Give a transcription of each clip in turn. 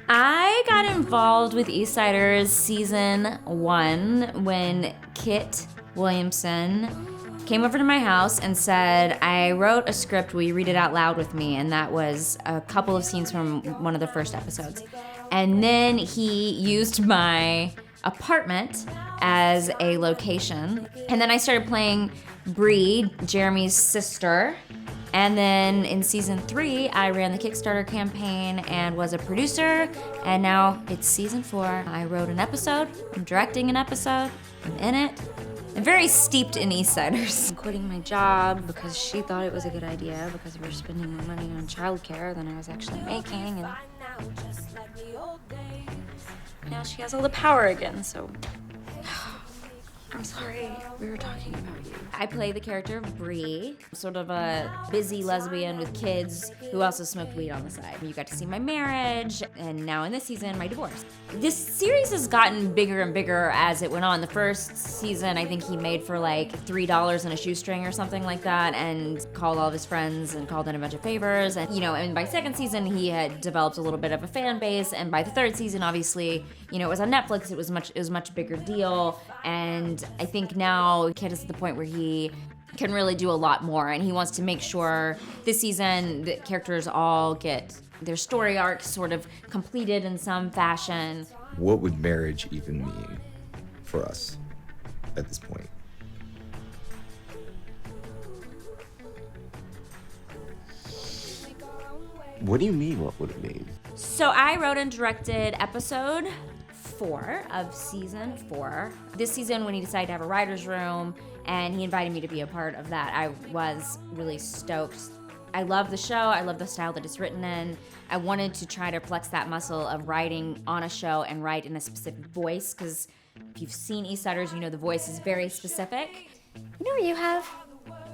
I got involved with EastSiders season 1 when Kit Williamson came over to my house and said, I wrote a script, will you read it out loud with me? And that was a couple of scenes from one of the first episodes. And then he used my apartment as a location. And then I started playing Brea, Jeremy's sister. And then in season 3, I ran the Kickstarter campaign and was a producer. And now it's season 4. I wrote an episode, I'm directing an episode, I'm in it. I'm very steeped in EastSiders. I'm quitting my job because she thought it was a good idea because we were spending more money on childcare than I was actually making. And now she has all the power again, so I'm sorry, we were talking about you. I play the character of Brea, sort of a busy lesbian with kids who also smoked weed on the side. You got to see my marriage, and now in this season, my divorce. This series has gotten bigger and bigger as it went on. The first season, I think he made for like $3 and a shoestring or something like that, and called all of his friends and called in a bunch of favors. And and by second season, he had developed a little bit of a fan base. And by the third season, obviously, it was on Netflix. It was a much bigger deal. And I think now Kit is at the point where he can really do a lot more, and he wants to make sure this season the characters all get their story arc sort of completed in some fashion. What would marriage even mean for us at this point? What do you mean, what would it mean? So I wrote and directed episode 4 of season 4. This season, when he decided to have a writer's room, and he invited me to be a part of that, I was really stoked. I love the show. I love the style that it's written in. I wanted to try to flex that muscle of writing on a show and write in a specific voice, because if you've seen EastSiders, you know the voice is very specific. You know what you have?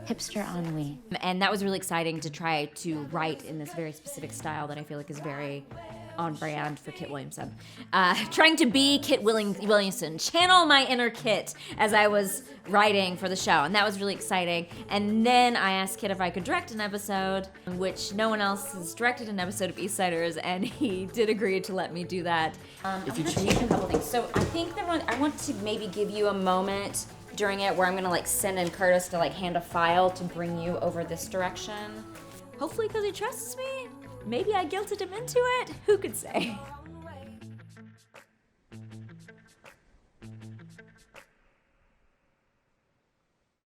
Hipster ennui. And that was really exciting to try to write in this very specific style that I feel like is very on brand for Kit Williamson. Trying to be Kit Williamson, channel my inner Kit as I was writing for the show, and that was really exciting. And then I asked Kit if I could direct an episode, which no one else has directed an episode of EastSiders, and he did agree to let me do that. I'm gonna change a couple things. So I think that I want to maybe give you a moment during it where I'm gonna send in Curtis to hand a file to bring you over this direction. Hopefully because he trusts me. Maybe I guilted him into it. Who could say?